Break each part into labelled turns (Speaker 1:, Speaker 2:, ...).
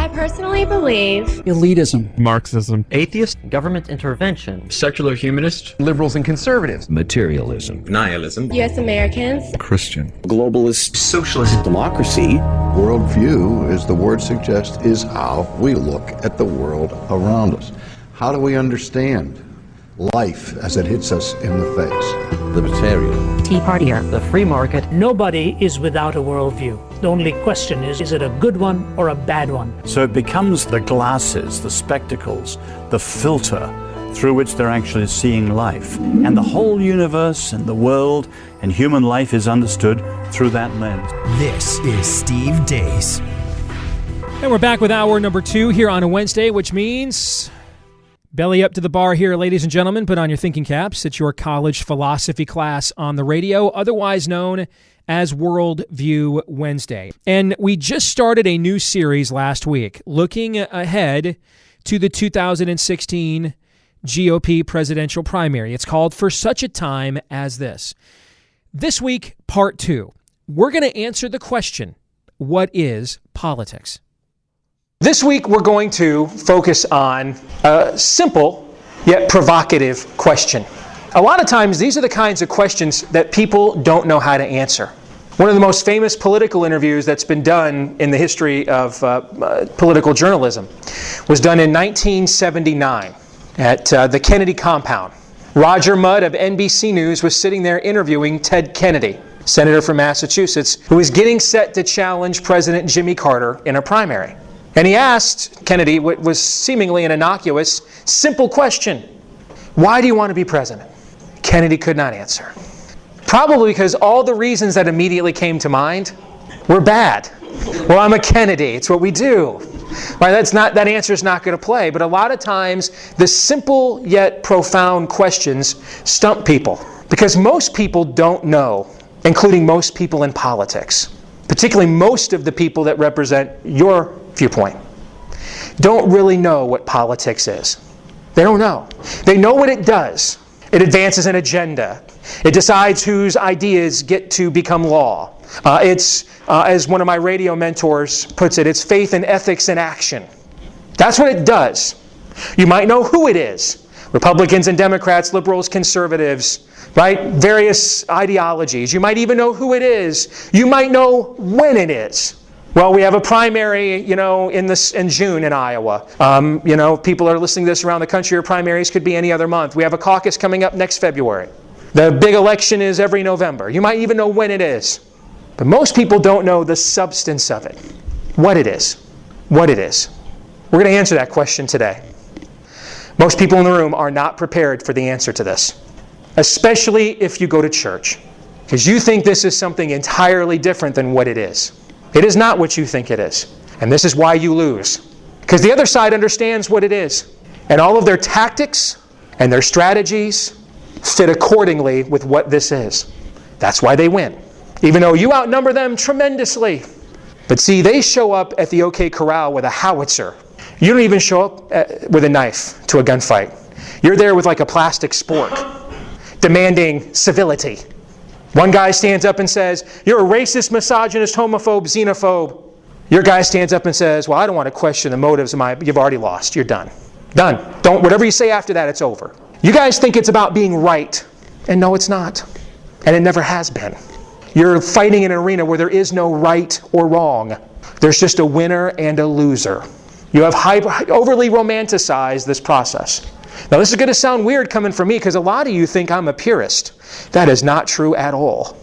Speaker 1: I personally believe
Speaker 2: elitism,
Speaker 3: Marxism,
Speaker 4: atheist, government intervention,
Speaker 5: secular humanist,
Speaker 6: liberals and conservatives,
Speaker 7: materialism,
Speaker 8: nihilism,
Speaker 1: U.S. Americans,
Speaker 3: Christian,
Speaker 7: globalist,
Speaker 8: socialist,
Speaker 7: democracy.
Speaker 9: Worldview, as the word suggests, is how we look at the world around us. How do we understand life as it hits us in the face?
Speaker 7: Libertarian,
Speaker 4: Tea Partier, the free market.
Speaker 10: Nobody is without a worldview. The only question is it a good one or a bad one?
Speaker 11: So it becomes the glasses, the spectacles, the filter through which they're actually seeing life. And the whole universe and the world and human life is understood through that lens.
Speaker 12: This is Steve Deace.
Speaker 13: And we're back with hour number 2 here on a Wednesday, which means belly up to the bar here, ladies and gentlemen. Put on your thinking caps. It's your college philosophy class on the radio, otherwise known as Worldview Wednesday. And we just started a new series last week, looking ahead to the 2016 GOP presidential primary. It's called For Such a Time as This. This week, part 2, we're going to answer the question, what is politics? This week, we're going to focus on a simple yet provocative question. A lot of times, these are the kinds of questions that people don't know how to answer. One of the most famous political interviews that's been done in the history of political journalism was done in 1979 at the Kennedy compound. Roger Mudd of NBC News was sitting there interviewing Ted Kennedy, senator from Massachusetts, who was getting set to challenge President Jimmy Carter in a primary. And he asked Kennedy what was seemingly an innocuous, simple question. Why do you want to be president? Kennedy could not answer. Probably because all the reasons that immediately came to mind were bad. Well, I'm a Kennedy. It's what we do. Right? That answer is not going to play. But a lot of times, the simple yet profound questions stump people. Because most people don't know, including most people in politics, particularly most of the people that represent your viewpoint, don't really know what politics is. They don't know. They know what it does. It advances an agenda. It decides whose ideas get to become law. It's, as one of my radio mentors puts it, it's faith and ethics in action. That's what it does. You might know who it is. Republicans and Democrats, liberals, conservatives, right? Various ideologies. You might even know who it is. You might know when it is. Well, we have a primary, in June in Iowa. People are listening to this around the country. Your primaries could be any other month. We have a caucus coming up next February. The big election is every November. You might even know when it is. But most people don't know the substance of it. What it is. What it is. We're going to answer that question today. Most people in the room are not prepared for the answer to this. Especially if you go to church. Because you think this is something entirely different than what it is. It is not what you think it is. And this is why you lose. Because the other side understands what it is. And all of their tactics and their strategies fit accordingly with what this is. That's why they win. Even though you outnumber them tremendously. But see, they show up at the OK Corral with a howitzer. You don't even show up with a knife to a gunfight. You're there with like a plastic spork, demanding civility. One guy stands up and says, you're a racist, misogynist, homophobe, xenophobe. Your guy stands up and says, well, I don't want to question the motives of you've already lost. You're done. Done. Whatever you say after that, it's over. You guys think it's about being right. And no, it's not. And it never has been. You're fighting in an arena where there is no right or wrong. There's just a winner and a loser. You have overly romanticized this process. Now, this is going to sound weird coming from me because a lot of you think I'm a purist. That is not true at all.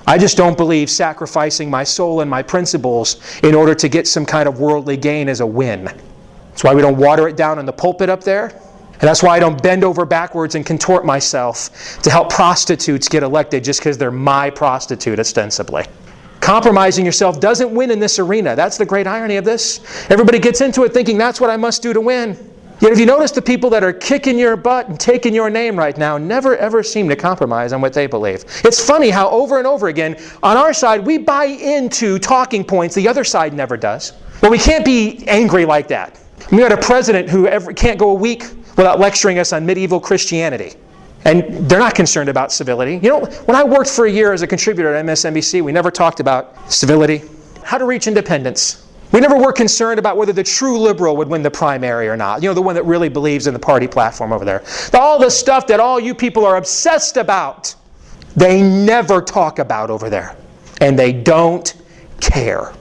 Speaker 13: I just don't believe sacrificing my soul and my principles in order to get some kind of worldly gain is a win. That's why we don't water it down in the pulpit up there. And that's why I don't bend over backwards and contort myself to help prostitutes get elected just because they're my prostitute, ostensibly. Compromising yourself doesn't win in this arena. That's the great irony of this. Everybody gets into it thinking that's what I must do to win. Yet if you notice, the people that are kicking your butt and taking your name right now never ever seem to compromise on what they believe. It's funny how over and over again, on our side, we buy into talking points the other side never does. But we can't be angry like that. We got a president who can't go a week without lecturing us on medieval Christianity. And they're not concerned about civility. You know, when I worked for a year as a contributor at MSNBC, we never talked about civility, how to reach independence. We never were concerned about whether the true liberal would win the primary or not. You know, the one that really believes in the party platform over there. All the stuff that all you people are obsessed about, they never talk about over there. And they don't care.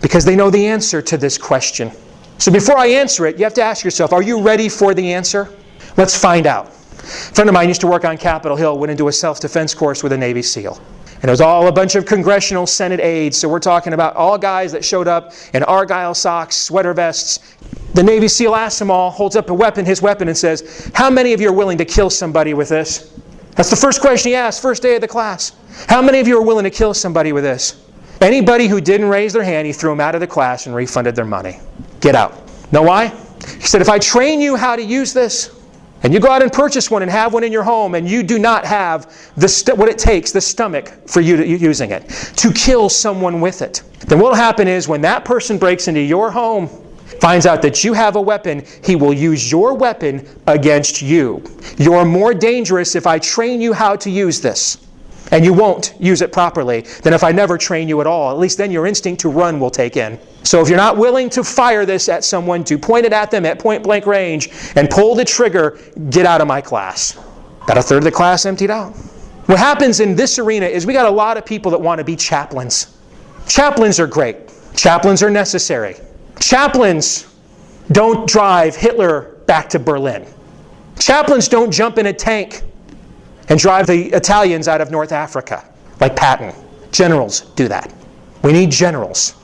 Speaker 13: Because they know the answer to this question. So before I answer it, you have to ask yourself, are you ready for the answer? Let's find out. A friend of mine used to work on Capitol Hill, went into a self-defense course with a Navy SEAL. And it was all a bunch of congressional Senate aides. So we're talking about all guys that showed up in Argyle socks, sweater vests. The Navy SEAL asks them all, holds up his weapon, and says, how many of you are willing to kill somebody with this? That's the first question he asked, first day of the class. How many of you are willing to kill somebody with this? Anybody who didn't raise their hand, he threw them out of the class and refunded their money. Get out. Know why? He said, if I train you how to use this, and you go out and purchase one and have one in your home, and you do not have what it takes, the stomach for you to using it, to kill someone with it, then what will happen is when that person breaks into your home, finds out that you have a weapon, he will use your weapon against you. You're more dangerous if I train you how to use this, and you won't use it properly, than if I never train you at all. At least then your instinct to run will take in. So if you're not willing to fire this at someone, to point it at them at point blank range, and pull the trigger, get out of my class. Got a third of the class emptied out. What happens in this arena is we got a lot of people that want to be chaplains. Chaplains are great. Chaplains are necessary. Chaplains don't drive Hitler back to Berlin. Chaplains don't jump in a tank and drive the Italians out of North Africa like Patton. Generals do that. We need generals.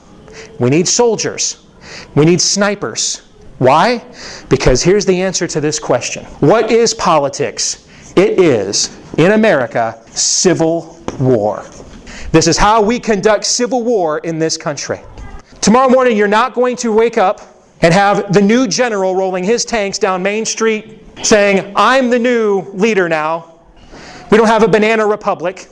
Speaker 13: We need soldiers. We need snipers. Why? Because here's the answer to this question. What is politics? It is, in America, civil war. This is how we conduct civil war in this country. Tomorrow morning, you're not going to wake up and have the new general rolling his tanks down Main Street saying, I'm the new leader now. We don't have a banana republic.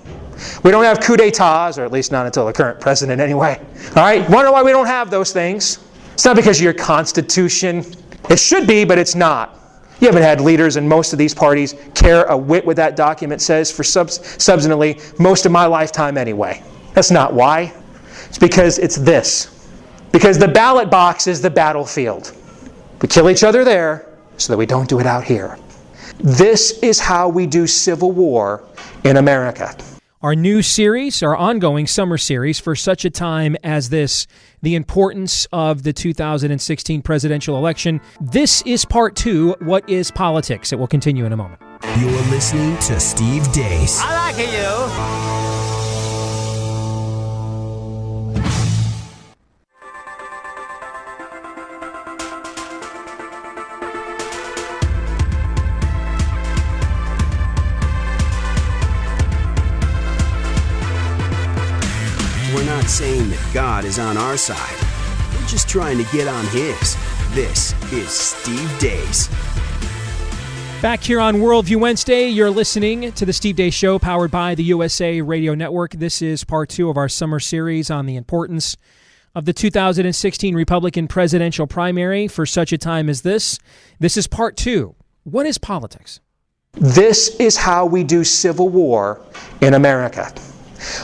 Speaker 13: We don't have coup d'etats, or at least not until the current president anyway. All right? Wonder why we don't have those things? It's not because of your constitution. It should be, but it's not. You haven't had leaders in most of these parties care a whit what that document says for substantively most of my lifetime anyway. That's not why. It's because it's this. Because the ballot box is the battlefield. We kill each other there so that we don't do it out here. This is how we do civil war in America. Our new series, our ongoing summer series, For Such a Time as This, the importance of the 2016 presidential election. This is part 2, What is Politics? It will continue in a moment.
Speaker 12: You're listening to Steve Deace.
Speaker 2: I like you.
Speaker 12: We're not saying that God is on our side. We're just trying to get on his. This is Steve Deace.
Speaker 13: Back here on Worldview Wednesday, you're listening to the Steve Deace Show, powered by the USA Radio Network. This is part 2 of our summer series on the importance of the 2016 Republican presidential primary for such a time as this. This is part 2. What is politics? This is how we do civil war in America.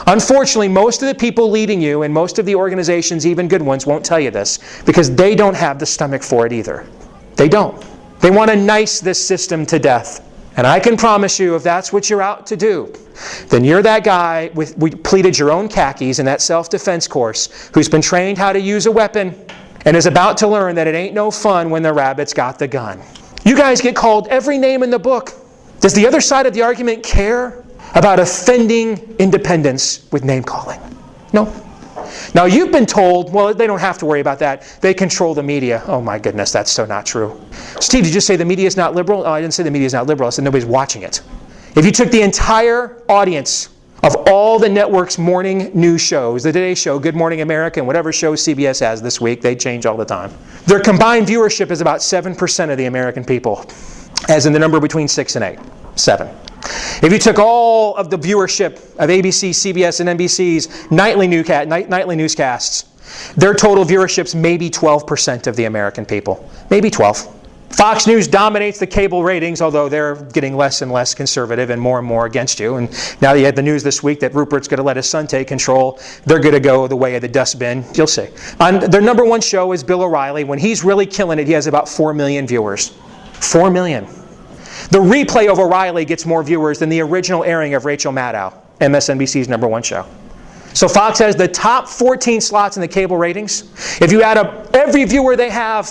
Speaker 13: Unfortunately, most of the people leading you and most of the organizations, even good ones, won't tell you this because they don't have the stomach for it either. They don't. They want to nice this system to death. And I can promise you, if that's what you're out to do, then you're that guy we pleated your own khakis in that self-defense course who's been trained how to use a weapon and is about to learn that it ain't no fun when the rabbit's got the gun. You guys get called every name in the book. Does the other side of the argument care about offending independence with name-calling? No. Now, you've been told, well, they don't have to worry about that. They control the media. Oh, my goodness, that's so not true. Steve, did you say the media is not liberal? Oh, I didn't say the media is not liberal. I said nobody's watching it. If you took the entire audience of all the network's morning news shows, the Today Show, Good Morning America, and whatever show CBS has this week, they change all the time. Their combined viewership is about 7% of the American people, as in the number between 6 and 8. 7. If you took all of the viewership of ABC, CBS, and NBC's nightly newscasts, their total viewership's maybe 12% of the American people. Maybe 12. Fox News dominates the cable ratings, although they're getting less and less conservative and more against you. And now that you had the news this week that Rupert's going to let his son take control, they're going to go the way of the dustbin. You'll see. Their number one show is Bill O'Reilly. When he's really killing it, he has about 4 million viewers. 4 million. The replay of O'Reilly gets more viewers than the original airing of Rachel Maddow, MSNBC's number one show. So Fox has the top 14 slots in the cable ratings. If you add up every viewer they have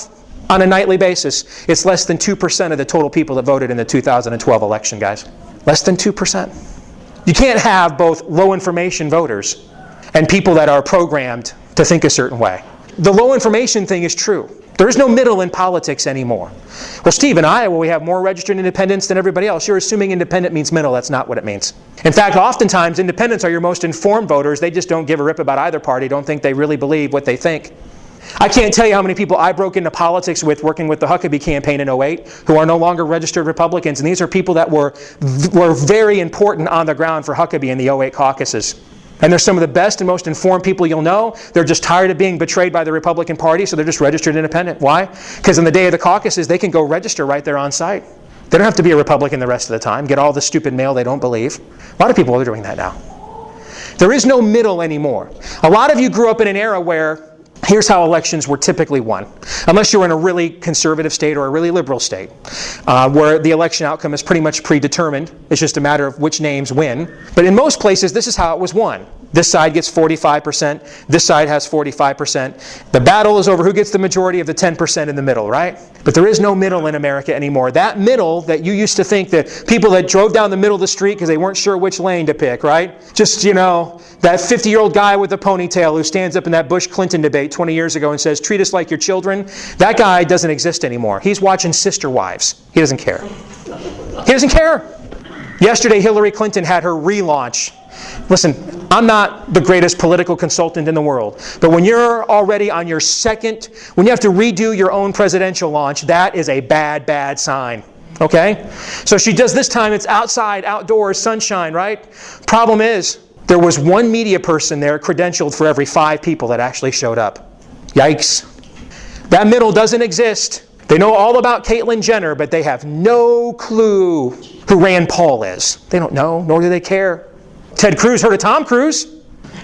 Speaker 13: on a nightly basis, it's less than 2% of the total people that voted in the 2012 election, guys. Less than 2%. You can't have both low information voters and people that are programmed to think a certain way. The low information thing is true. There is no middle in politics anymore. Well, Steve, in Iowa we have more registered independents than everybody else. You're assuming independent means middle. That's not what it means. In fact, oftentimes independents are your most informed voters. They just don't give a rip about either party, don't think they really believe what they think. I can't tell you how many people I broke into politics with working with the Huckabee campaign in 2008 who are no longer registered Republicans. And these are people that were very important on the ground for Huckabee in the 2008 caucuses. And they're some of the best and most informed people you'll know. They're just tired of being betrayed by the Republican Party, so they're just registered independent. Why? Because on the day of the caucuses, they can go register right there on site. They don't have to be a Republican the rest of the time, get all the stupid mail they don't believe. A lot of people are doing that now. There is no middle anymore. A lot of you grew up in an era where here's how elections were typically won. Unless you're in a really conservative state or a really liberal state, where the election outcome is pretty much predetermined. It's just a matter of which names win. But in most places, this is how it was won. This side gets 45%. This side has 45%. The battle is over who gets the majority of the 10% in the middle, right? But there is no middle in America anymore. That middle that you used to think that people that drove down the middle of the street because they weren't sure which lane to pick, right? Just, you know, that 50-year-old guy with a ponytail who stands up in that Bush-Clinton debate 20 years ago and says, treat us like your children. That guy doesn't exist anymore. He's watching Sister Wives. He doesn't care. He doesn't care. Yesterday, Hillary Clinton had her relaunch. Listen, I'm not the greatest political consultant in the world, but when you're already on your second, when you have to redo your own presidential launch, that is a bad sign. Okay? So she does this time, it's outside, outdoors, sunshine, right? Problem is, there was one media person there credentialed for every 5 people that actually showed up. Yikes. That middle doesn't exist. They know all about Caitlyn Jenner, but they have no clue who Rand Paul is. They don't know, nor do they care. Ted Cruz, heard of Tom Cruise?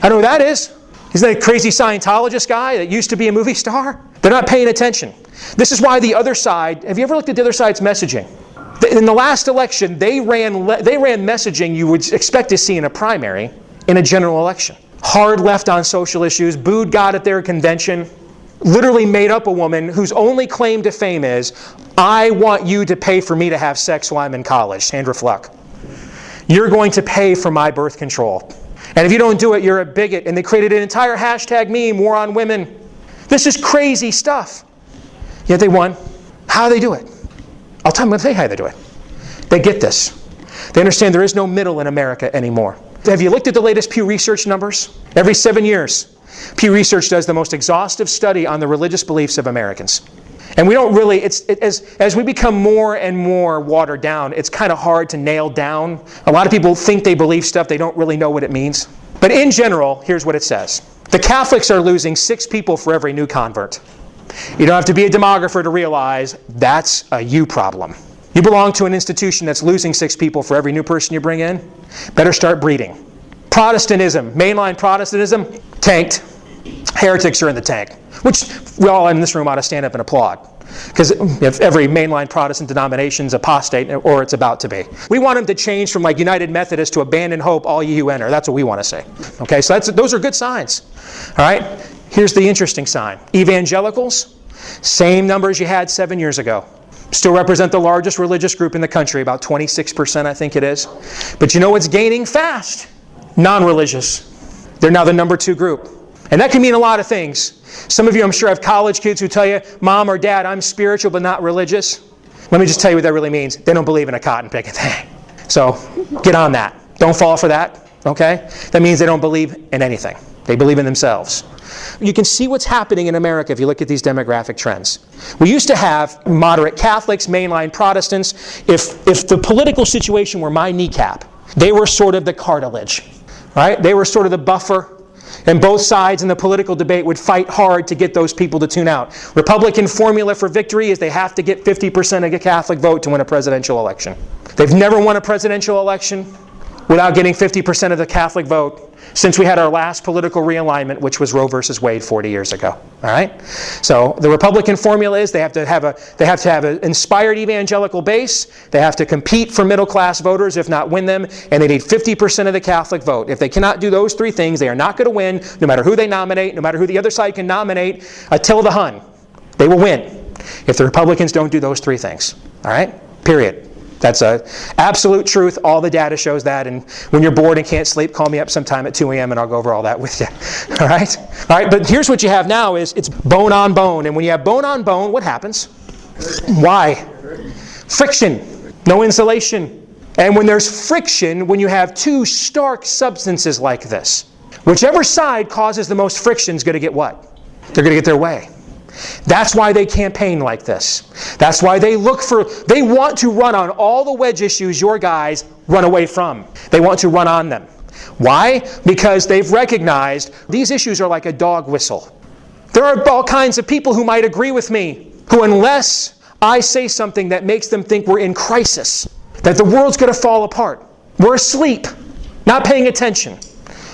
Speaker 13: I know who that is. Isn't that a crazy Scientologist guy that used to be a movie star? They're not paying attention. This is why the other side, have you ever looked at the other side's messaging? In the last election, they ran messaging you would expect to see in a primary in a general election. Hard left on social issues, booed God at their convention, literally made up a woman whose only claim to fame is, I want you to pay for me to have sex while I'm in college, Sandra Fluck. You're going to pay for my birth control. And if you don't do it, you're a bigot. And they created an entire hashtag meme, war on women. This is crazy stuff. Yet they won. How do they do it? I'll tell you how they do it. They get this. They understand there is no middle in America anymore. Have you looked at the latest Pew Research numbers? Every 7 years, Pew Research does the most exhaustive study on the religious beliefs of Americans. And we don't really, as we become more and more watered down, it's kind of hard to nail down. A lot of people think they believe stuff, they don't really know what it means. But in general, here's what it says. The Catholics are losing 6 people for every new convert. You don't have to be a demographer to realize that's a you problem. You belong to an institution that's losing 6 people for every new person you bring in. Better start breeding. Protestantism, mainline Protestantism, tanked. Heretics are in the tank. Which we all in this room ought to stand up and applaud. Because if every mainline Protestant denomination's apostate, or it's about to be. We want them to change from like United Methodist to abandon hope, all ye who enter. That's what we want to say. Okay, so those are good signs. All right, here's the interesting sign. Evangelicals, same numbers you had 7 years ago. Still represent the largest religious group in the country, about 26% I think it is. But you know what's gaining fast? Non-religious. They're now the number 2 group. And that can mean a lot of things. Some of you, I'm sure, have college kids who tell you, Mom or Dad, I'm spiritual but not religious. Let me just tell you what that really means. They don't believe in a cotton picking thing. So get on that. Don't fall for that, okay? That means they don't believe in anything. They believe in themselves. You can see what's happening in America if you look at these demographic trends. We used to have moderate Catholics, mainline Protestants. If the political situation were my kneecap, they were sort of the cartilage, right? They were sort of the buffer. And both sides in the political debate would fight hard to get those people to tune out. Republican formula for victory is they have to get 50% of the Catholic vote to win a presidential election. They've never won a presidential election without getting 50% of the Catholic vote since we had our last political realignment, which was Roe versus Wade 40 years ago. All right? So the Republican formula is they have to have an inspired evangelical base. They have to compete for middle-class voters, if not win them, and they need 50% of the Catholic vote. If they cannot do those three things, they are not going to win, no matter who they nominate, no matter who the other side can nominate. Attila the Hun, they will win if the Republicans don't do those three things. All right? Period. That's a absolute truth. All the data shows that. And when you're bored and can't sleep, call me up sometime at 2 a.m. and I'll go over all that with you. All right? All right, but here's what you have now is it's bone on bone. And when you have bone on bone, what happens? Why? Friction. No insulation. And when there's friction, when you have two stark substances like this, whichever side causes the most friction is going to get what? They're going to get their way. That's why they campaign like this. That's why they want to run on all the wedge issues your guys run away from. They want to run on them. Why? Because they've recognized these issues are like a dog whistle. There are all kinds of people who might agree with me, who unless I say something that makes them think we're in crisis, that the world's going to fall apart, we're asleep, not paying attention,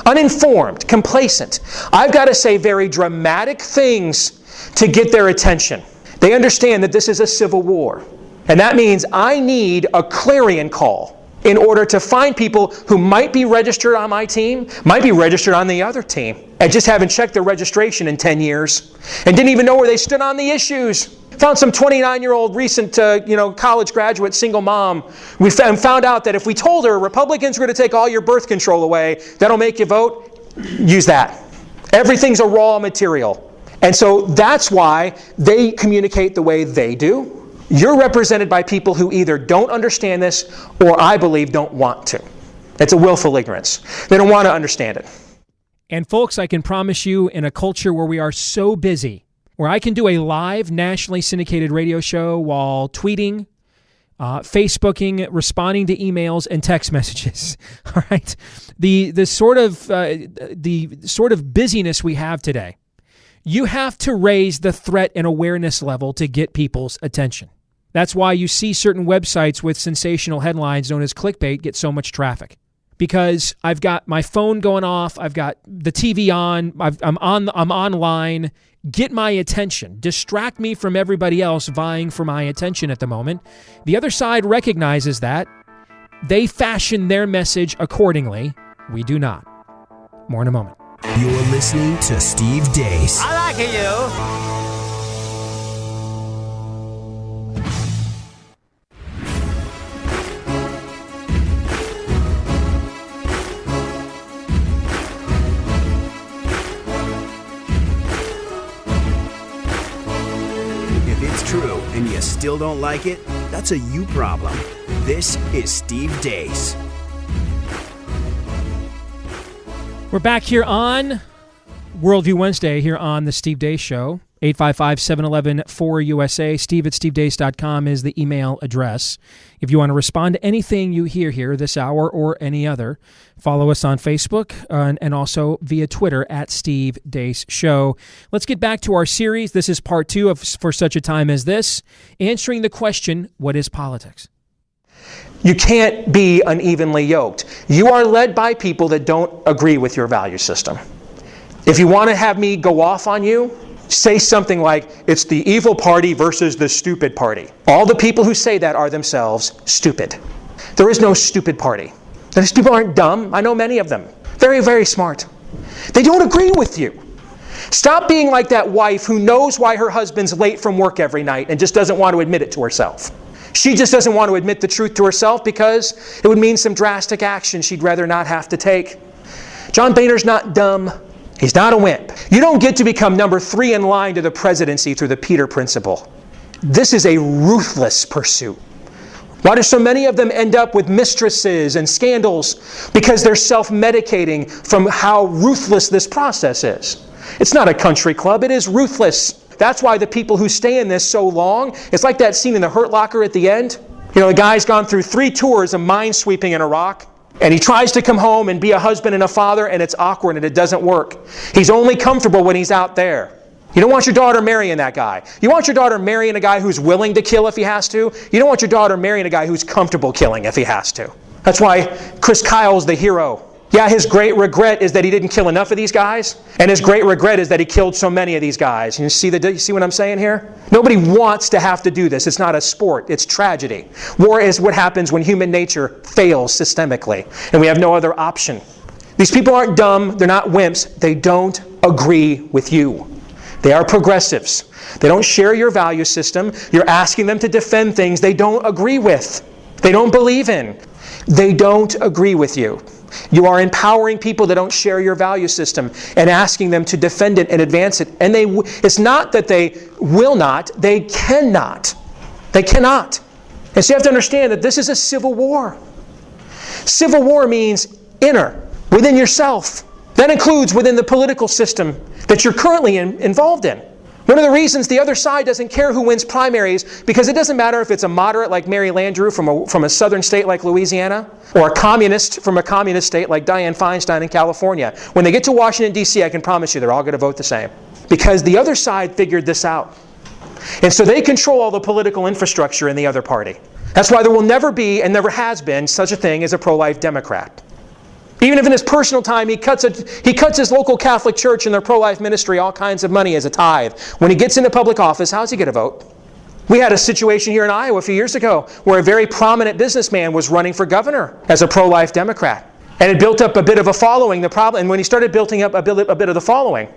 Speaker 13: uninformed, complacent, I've got to say very dramatic things to get their attention. They understand that this is a civil war. And that means I need a clarion call in order to find people who might be registered on my team, might be registered on the other team, and just haven't checked their registration in 10 years, and didn't even know where they stood on the issues. Found some 29-year-old recent college graduate, single mom. We found out that if we told her Republicans are going to take all your birth control away, that'll make you vote, use that. Everything's a raw material. And so that's why they communicate the way they do. You're represented by people who either don't understand this or, I believe, don't want to. It's a willful ignorance. They don't want to understand it. And folks, I can promise you, in a culture where we are so busy, where I can do a live nationally syndicated radio show while tweeting, Facebooking, responding to emails and text messages. All right, the sort of busyness we have today. You have to raise the threat and awareness level to get people's attention. That's why you see certain websites with sensational headlines known as clickbait get so much traffic. Because I've got my phone going off, I've got the TV on, I'm online. Get my attention. Distract me from everybody else vying for my attention at the moment. The other side recognizes that. They fashion their message accordingly. We do not. More in a moment.
Speaker 12: You're listening to Steve Deace.
Speaker 2: I like you.
Speaker 12: If it's true and you still don't like it, that's a you problem. This is Steve Deace.
Speaker 13: We're back here on Worldview Wednesday here on the Steve Deace Show. 855-711-4USA. Steve at stevedeace.com is the email address. If you want to respond to anything you hear here this hour or any other, follow us on Facebook and also via Twitter at Steve Deace Show. Let's get back to our series. This is part 2 of For Such a Time as This, answering the question, what is politics? You can't be unevenly yoked. You are led by people that don't agree with your value system. If you want to have me go off on you, say something like, it's the evil party versus the stupid party. All the people who say that are themselves stupid. There is no stupid party. These people aren't dumb. I know many of them. Very, very smart. They don't agree with you. Stop being like that wife who knows why her husband's late from work every night and just doesn't want to admit it to herself. She just doesn't want to admit the truth to herself because it would mean some drastic action she'd rather not have to take. John Boehner's not dumb. He's not a wimp. You don't get to become number 3 in line to the presidency through the Peter Principle. This is a ruthless pursuit. Why do so many of them end up with mistresses and scandals? Because they're self-medicating from how ruthless this process is. It's not a country club. It is ruthless. That's why the people who stay in this so long, it's like that scene in the Hurt Locker at the end. You know, the guy's gone through 3 tours of minesweeping in Iraq. And he tries to come home and be a husband and a father, and it's awkward and it doesn't work. He's only comfortable when he's out there. You don't want your daughter marrying that guy. You want your daughter marrying a guy who's willing to kill if he has to. You don't want your daughter marrying a guy who's comfortable killing if he has to. That's why Chris Kyle's the hero. Yeah, his great regret is that he didn't kill enough of these guys, and his great regret is that he killed so many of these guys. You see what I'm saying here? Nobody wants to have to do this. It's not a sport. It's tragedy. War is what happens when human nature fails systemically, and we have no other option. These people aren't dumb. They're not wimps. They don't agree with you. They are progressives. They don't share your value system. You're asking them to defend things they don't agree with. They don't believe in. They don't agree with you. You are empowering people that don't share your value system and asking them to defend it and advance it. And it's not that they will not, they cannot. They cannot. And so you have to understand that this is a civil war. Civil war means inner, within yourself. That includes within the political system that you're currently involved in. One of the reasons the other side doesn't care who wins primaries, because it doesn't matter if it's a moderate like Mary Landrieu from a southern state like Louisiana, or a communist from a communist state like Dianne Feinstein in California. When they get to Washington, D.C., I can promise you they're all going to vote the same. Because the other side figured this out. And so they control all the political infrastructure in the other party. That's why there will never be, and never has been, such a thing as a pro-life Democrat. Even if in his personal time he cuts his local Catholic church and their pro-life ministry all kinds of money as a tithe. When he gets into public office, how's he going to vote? We had a situation here in Iowa a few years ago where a very prominent businessman was running for governor as a pro-life Democrat. And it built up a bit of a following. And when he started building up a bit of the following,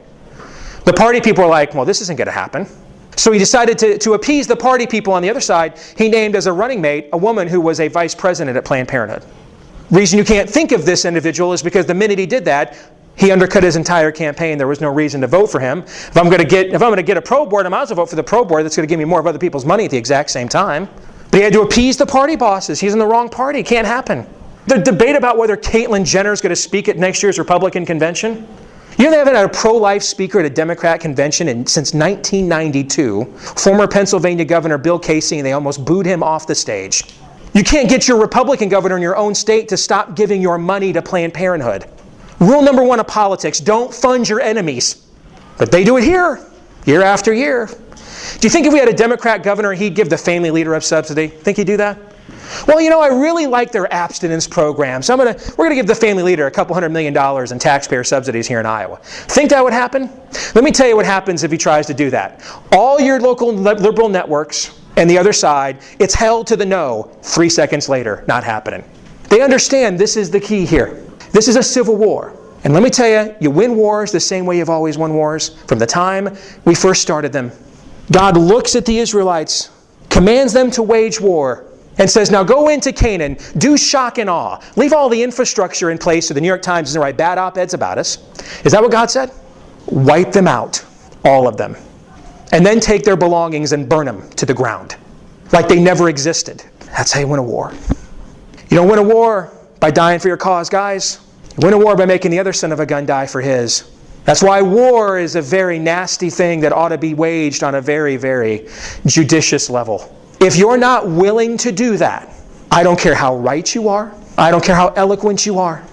Speaker 13: the party people were like, well, this isn't going to happen. So he decided to appease the party people on the other side. He named as a running mate a woman who was a vice president at Planned Parenthood. Reason you can't think of this individual is because the minute he did that, he undercut his entire campaign. There was no reason to vote for him. If I'm going to get a pro board, I might as well vote for the pro board that's going to give me more of other people's money at the exact same time. But he had to appease the party bosses. He's in the wrong party. Can't happen. The debate about whether Caitlyn Jenner is going to speak at next year's Republican convention. You know, they haven't had a pro-life speaker at a Democrat convention since 1992. Former Pennsylvania Governor Bill Casey, and they almost booed him off the stage. You can't get your Republican governor in your own state to stop giving your money to Planned Parenthood. Rule number one of politics, don't fund your enemies. But they do it here, year after year. Do you think if we had a Democrat governor, he'd give the family leader a subsidy? Think he'd do that? Well, you know, I really like their abstinence program, so we're going to give the family leader a couple $100 million in taxpayer subsidies here in Iowa. Think that would happen? Let me tell you what happens if he tries to do that. All your local liberal networks and the other side, it's held to the no 3 seconds later, not happening. They understand this is the key here. This is a civil war. And let me tell you, you win wars the same way you've always won wars from the time we first started them. God looks at the Israelites, commands them to wage war, and says, now go into Canaan, do shock and awe. Leave all the infrastructure in place so the New York Times doesn't write bad op-eds about us. Is that what God said? Wipe them out, all of them. And then take their belongings and burn them to the ground, like they never existed. That's how you win a war. You don't win a war by dying for your cause, guys. You win a war by making the other son of a gun die for his. That's why war is a very nasty thing that ought to be waged on a very, very judicious level. If you're not willing to do that, I don't care how right you are. I don't care how eloquent you are.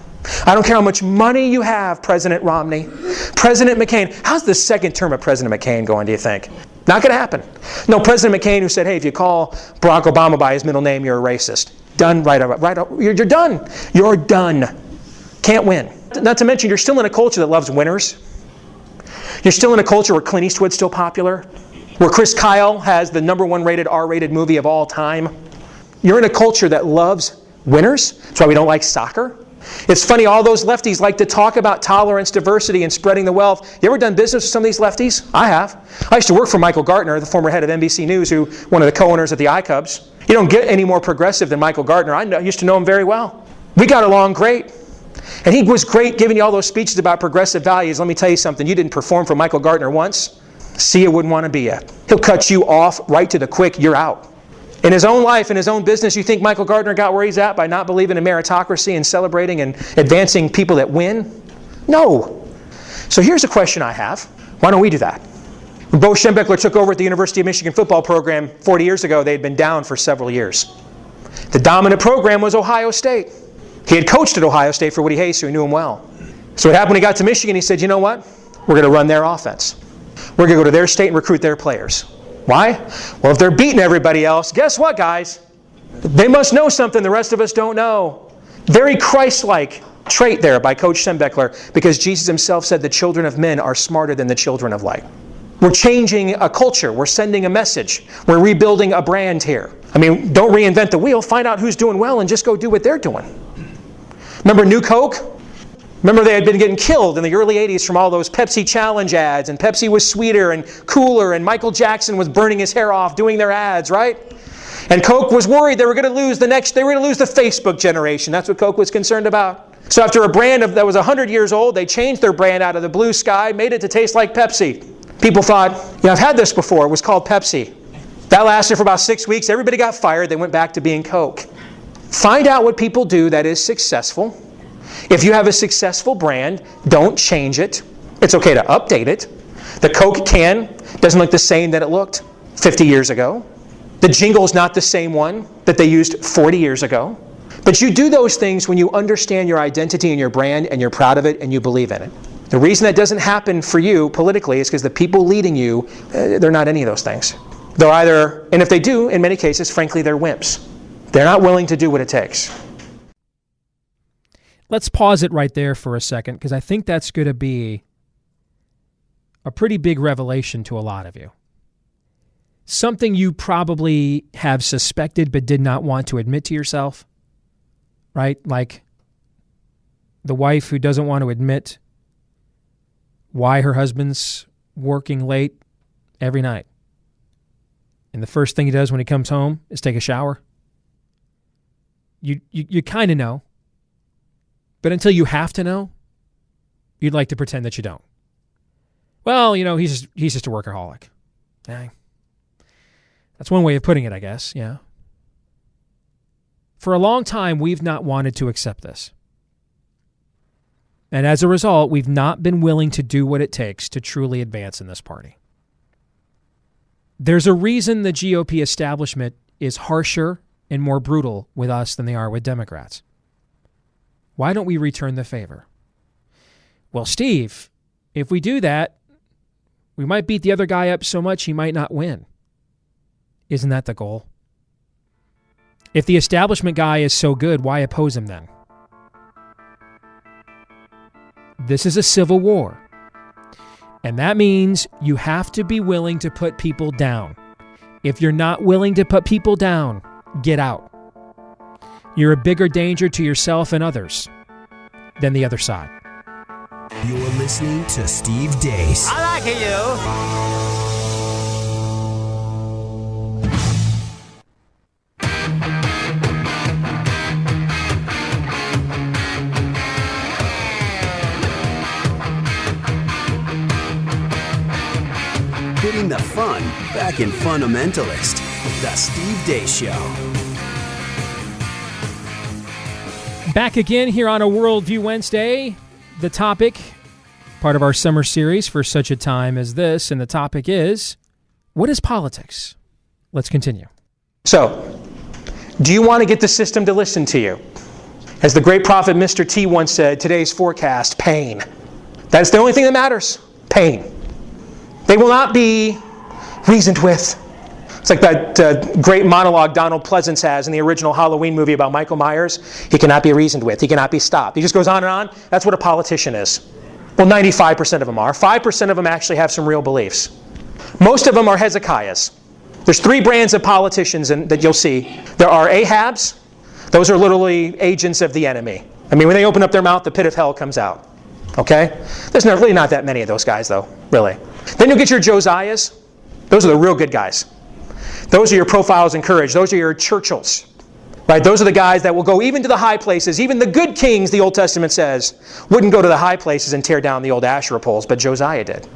Speaker 13: I don't care how much money you have, President Romney. President McCain. How's the second term of President McCain going, do you think? Not going to happen. No, President McCain who said, hey, if you call Barack Obama by his middle name, you're a racist. Done, right. You're done. You're done. Can't win. Not to mention, you're still in a culture that loves winners. You're still in a culture where Clint Eastwood's still popular, where Chris Kyle has the #1 rated R-rated movie of all time. You're in a culture that loves winners. That's why we don't like soccer. It's funny, all those lefties like to talk about tolerance, diversity, and spreading the wealth. You ever done business with some of these lefties? I have. I used to work for Michael Gartner, the former head of NBC News, one of the co-owners of the iCubs. You don't get any more progressive than Michael Gartner. I used to know him very well. We got along great. And he was great giving you all those speeches about progressive values. Let me tell you something. You didn't perform for Michael Gartner once. See, you wouldn't want to be you. He'll cut you off right to the quick. You're out. In his own life, in his own business, you think Michael Gartner got where he's at by not believing in meritocracy and celebrating and advancing people that win? No. So here's a question I have. Why don't we do that? When Bo Schembechler took over at the University of Michigan football program 40 years ago, they had been down for several years. The dominant program was Ohio State. He had coached at Ohio State for Woody Hayes, so he knew him well. So what happened when he got to Michigan, he said, you know what? We're going to run their offense. We're going to go to their state and recruit their players. Why? Well, if they're beating everybody else, guess what, guys? They must know something the rest of us don't know. Very Christ-like trait there by Coach Schembechler, because Jesus himself said the children of men are smarter than the children of light. We're changing a culture. We're sending a message. We're rebuilding a brand here. I mean, don't reinvent the wheel. Find out who's doing well and just go do what they're doing. Remember New Coke? Remember they had been getting killed in the early 80s from all those Pepsi Challenge ads, and Pepsi was sweeter and cooler, and Michael Jackson was burning his hair off doing their ads, right? And Coke was worried they were going to lose the Facebook generation. That's what Coke was concerned about. So after a brand that was 100 years old, they changed their brand out of the blue sky, made it to taste like Pepsi. People thought, I've had this before. It was called Pepsi. That lasted for about 6 weeks. Everybody got fired. They went back to being Coke. Find out what people do that is successful. If you have a successful brand, don't change it. It's okay to update it. The Coke can doesn't look the same that it looked 50 years ago. The jingle's not the same one that they used 40 years ago. But you do those things when you understand your identity and your brand, and you're proud of it and you believe in it. The reason that doesn't happen for you politically is because the people leading you, they're not any of those things. They're either, and if they do, in many cases, frankly, they're wimps. They're not willing to do what it takes. Let's pause it right there for a second, because I think that's going to be a pretty big revelation to a lot of you. Something you probably have suspected but did not want to admit to yourself, right? Like the wife who doesn't want to admit why her husband's working late every night. And the first thing he does when he comes home is take a shower. You kind of know. But until you have to know, you'd like to pretend that you don't. Well, he's just a workaholic. Dang. That's one way of putting it, I guess, yeah. For a long time, we've not wanted to accept this. And as a result, we've not been willing to do what it takes to truly advance in this party. There's a reason the GOP establishment is harsher and more brutal with us than they are with Democrats. Why don't we return the favor? Well, Steve, if we do that, we might beat the other guy up so much he might not win. Isn't that the goal? If the establishment guy is so good, why oppose him then? This is a civil war. And that means you have to be willing to put people down. If you're not willing to put people down, get out. You're a bigger danger to yourself and others than the other side.
Speaker 12: You're listening to Steve Deace.
Speaker 2: I like you.
Speaker 12: Putting the fun back in Fundamentalist. The Steve Deace Show.
Speaker 13: Back again here on a Worldview Wednesday. The topic, part of our summer series for such a time as this, and the topic is, what is politics? Let's continue.
Speaker 3: So, do you want to get the system to listen to you? As the great prophet Mr. T once said, today's forecast, pain. That's the only thing that matters, pain. They will not be reasoned with. It's like that great monologue Donald Pleasance has in the original Halloween movie about Michael Myers. He cannot be reasoned with. He cannot be stopped. He just goes on and on. That's what a politician is. Well, 95% of them are. 5% of them actually have some real beliefs. Most of them are Hezekiahs. There's 3 brands of politicians that you'll see. There are Ahabs. Those are literally agents of the enemy. I mean, when they open up their mouth, the pit of hell comes out. Okay? There's really not that many of those guys, though, really. Then you'll get your Josiahs. Those are the real good guys. Those are your profiles in courage. Those are your Churchills. Right? Those are the guys that will go even to the high places. Even the good kings, the Old Testament says, wouldn't go to the high places and tear down the old Asherah poles, but Josiah did.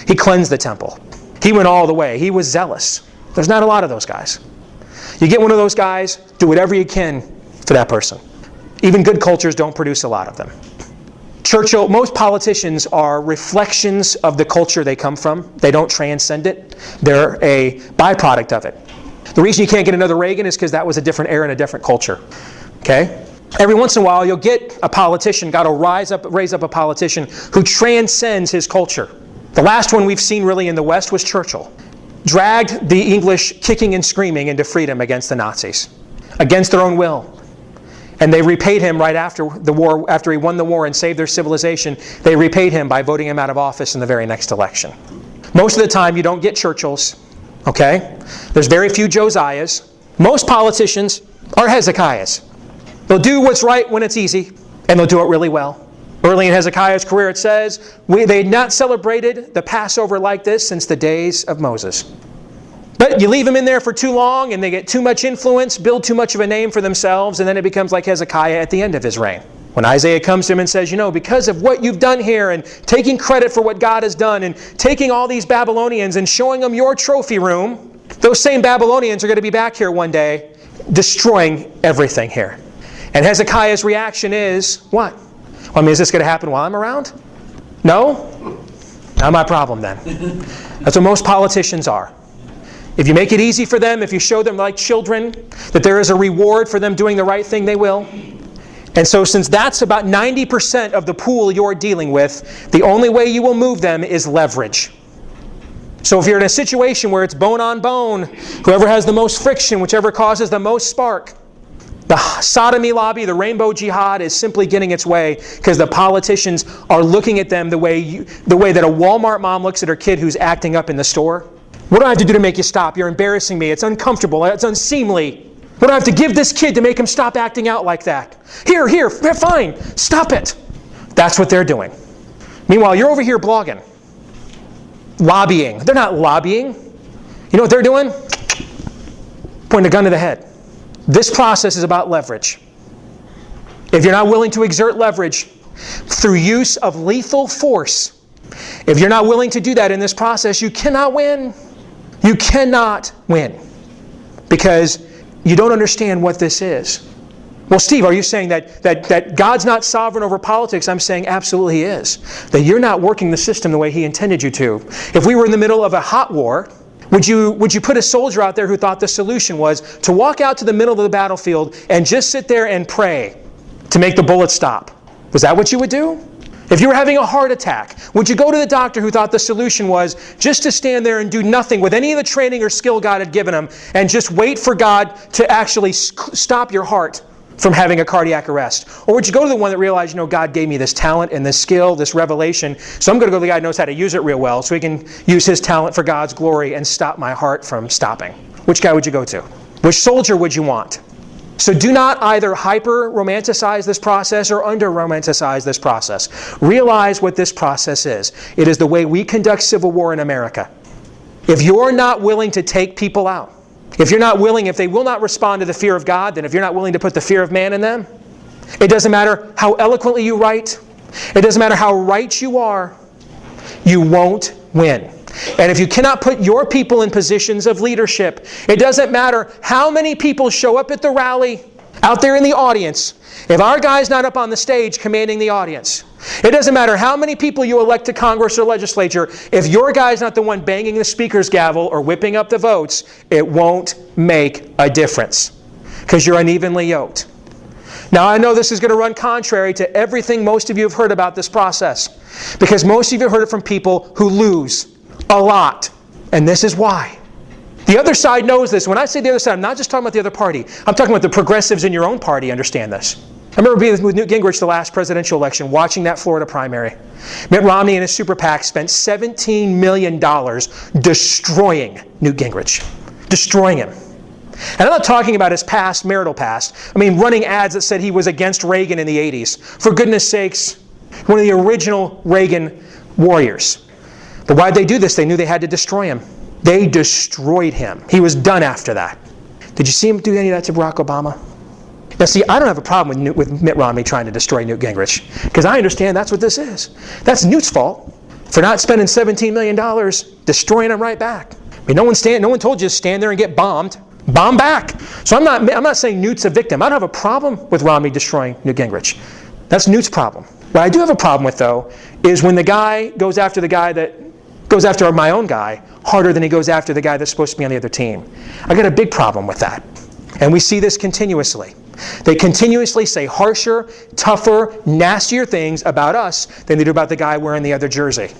Speaker 3: He cleansed the temple. He went all the way. He was zealous. There's not a lot of those guys. You get one of those guys, do whatever you can for that person. Even good cultures don't produce a lot of them. Most politicians are reflections of the culture they come from. They don't transcend it. They're a byproduct of it. The reason you can't get another Reagan is because that was a different era and a different culture. Okay? Every once in a while, you'll get a politician, God will raise up a politician who transcends his culture. The last one we've seen really in the West was Churchill. Dragged the English kicking and screaming into freedom against the Nazis, against their own will. And they repaid him right after the war, after he won the war and saved their civilization. They repaid him by voting him out of office in the very next election. Most of the time, you don't get Churchills, okay? There's very few Josiahs. Most politicians are Hezekiahs. They'll do what's right when it's easy, and they'll do it really well. Early in Hezekiah's career, it says, they had not celebrated the Passover like this since the days of Moses. But you leave them in there for too long, and they get too much influence, build too much of a name for themselves, and then it becomes like Hezekiah at the end of his reign. When Isaiah comes to him and says, because of what you've done here, and taking credit for what God has done, and taking all these Babylonians and showing them your trophy room, those same Babylonians are going to be back here one day, destroying everything here. And Hezekiah's reaction is, what? Well, is this going to happen while I'm around? No? Not my problem then. That's what most politicians are. If you make it easy for them, if you show them like children that there is a reward for them doing the right thing, they will. And so since that's about 90% of the pool you're dealing with, the only way you will move them is leverage. So if you're in a situation where it's bone on bone, whoever has the most friction, whichever causes the most spark, the sodomy lobby, the rainbow jihad is simply getting its way because the politicians are looking at them the way that a Walmart mom looks at her kid who's acting up in the store. What do I have to do to make you stop? You're embarrassing me. It's uncomfortable. It's unseemly. What do I have to give this kid to make him stop acting out like that? Here, fine. Stop it. That's what they're doing. Meanwhile, you're over here blogging. Lobbying. They're not lobbying. You know what they're doing? Pointing a gun to the head. This process is about leverage. If you're not willing to exert leverage through use of lethal force, if you're not willing to do that in this process, you cannot win. You cannot win because you don't understand what this is. Well, Steve, are you saying that God's not sovereign over politics? I'm saying absolutely He is. That you're not working the system the way He intended you to. If we were in the middle of a hot war, would you put a soldier out there who thought the solution was to walk out to the middle of the battlefield and just sit there and pray to make the bullets stop? Was that what you would do? If you were having a heart attack, would you go to the doctor who thought the solution was just to stand there and do nothing with any of the training or skill God had given him and just wait for God to actually stop your heart from having a cardiac arrest? Or would you go to the one that realized, God gave me this talent and this skill, this revelation, so I'm going to go to the guy who knows how to use it real well so he can use his talent for God's glory and stop my heart from stopping? Which guy would you go to? Which soldier would you want? So do not either hyper-romanticize this process or under-romanticize this process. Realize what this process is. It is the way we conduct civil war in America. If you're not willing to take people out, if they will not respond to the fear of God, then if you're not willing to put the fear of man in them, it doesn't matter how eloquently you write, it doesn't matter how right you are, you won't win. And if you cannot put your people in positions of leadership, it doesn't matter how many people show up at the rally, out there in the audience. If our guy's not up on the stage commanding the audience, it doesn't matter how many people you elect to Congress or legislature, if your guy's not the one banging the speaker's gavel or whipping up the votes, it won't make a difference because you're unevenly yoked. Now, I know this is going to run contrary to everything most of you have heard about this process because most of you have heard it from people who lose a lot. And this is why. The other side knows this. When I say the other side, I'm not just talking about the other party. I'm talking about the progressives in your own party understand this. I remember being with Newt Gingrich the last presidential election, watching that Florida primary. Mitt Romney and his super PAC spent $17 million destroying Newt Gingrich. Destroying him. And I'm not talking about his marital past. I mean, running ads that said he was against Reagan in the 80s. For goodness sakes, one of the original Reagan warriors. But why'd they do this? They knew they had to destroy him. They destroyed him. He was done after that. Did you see him do any of that to Barack Obama? Now see, I don't have a problem with Mitt Romney trying to destroy Newt Gingrich, because I understand that's what this is. That's Newt's fault for not spending $17 million destroying him right back. I mean, no one told you to stand there and get bombed. Bomb back. So I'm not saying Newt's a victim. I don't have a problem with Romney destroying Newt Gingrich. That's Newt's problem. What I do have a problem with, though, is when the guy goes after my own guy harder than he goes after the guy that's supposed to be on the other team. I got a big problem with that. And we see this continuously. They continuously say harsher, tougher, nastier things about us than they do about the guy wearing the other jersey.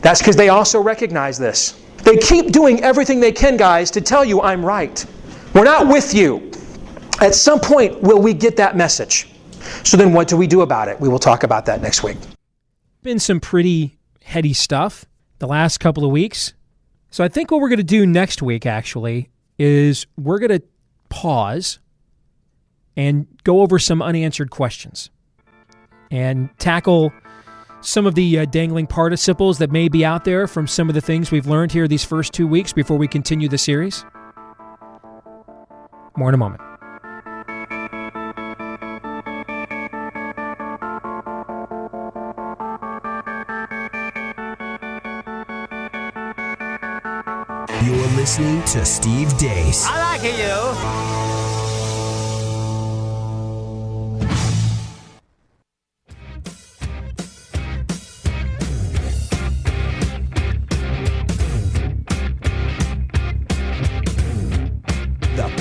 Speaker 3: That's because they also recognize this. They keep doing everything they can, guys, to tell you I'm right. We're not with you. At some point, will we get that message? So then what do we do about it? We will talk about that next week.
Speaker 13: Been some pretty heady stuff the last couple of weeks. So I think what we're going to do next week, actually, is we're going to pause and go over some unanswered questions and tackle some of the dangling participles that may be out there from some of the things we've learned here these first 2 weeks before we continue the series. More in a moment.
Speaker 12: You're listening to Steve Deace.
Speaker 2: I like you.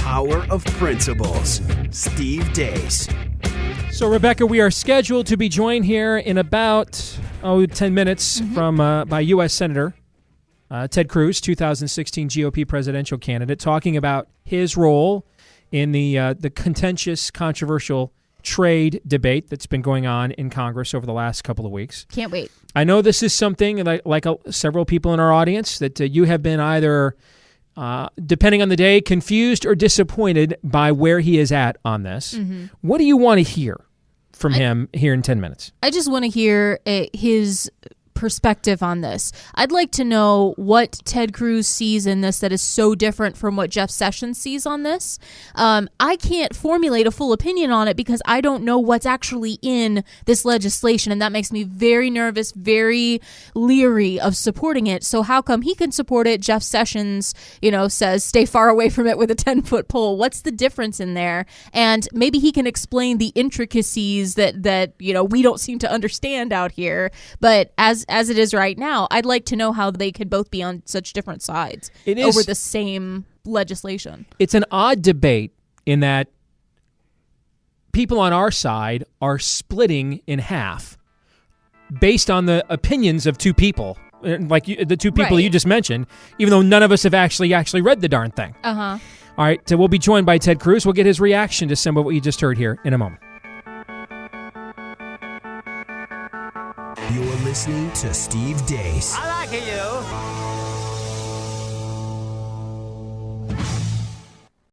Speaker 12: Power of Principles. Steve Deace.
Speaker 13: So, Rebecca, we are scheduled to be joined here in about 10 minutes from by U.S. Senator Ted Cruz, 2016 GOP presidential candidate, talking about his role in the contentious, controversial trade debate that's been going on in Congress over the last couple of weeks.
Speaker 5: Can't wait.
Speaker 13: I know this is something like several people in our audience that you have been either depending on the day, confused or disappointed by where he is at on this. What do you want to hear from him here in 10 minutes?
Speaker 5: I just want to hear his perspective on this. I'd like to know what Ted Cruz sees in this that is so different from what Jeff Sessions sees on this. I can't formulate a full opinion on it because I don't know what's actually in this legislation, and that makes me very nervous, very leery of supporting it. So how come he can support it? Jeff Sessions, says stay far away from it with a 10-foot pole. What's the difference in there? And maybe he can explain the intricacies that we don't seem to understand out here. But as it is right now, I'd like to know how they could both be on such different sides over the same legislation.
Speaker 13: It's an odd debate in that people on our side are splitting in half based on the opinions of two people, like the two people you just mentioned, even though none of us have actually read the darn thing.
Speaker 5: All
Speaker 13: right, so we'll be joined by Ted Cruz. We'll get his reaction to some of what you just heard here in a moment.
Speaker 12: You're listening to Steve Deace.
Speaker 2: I like you.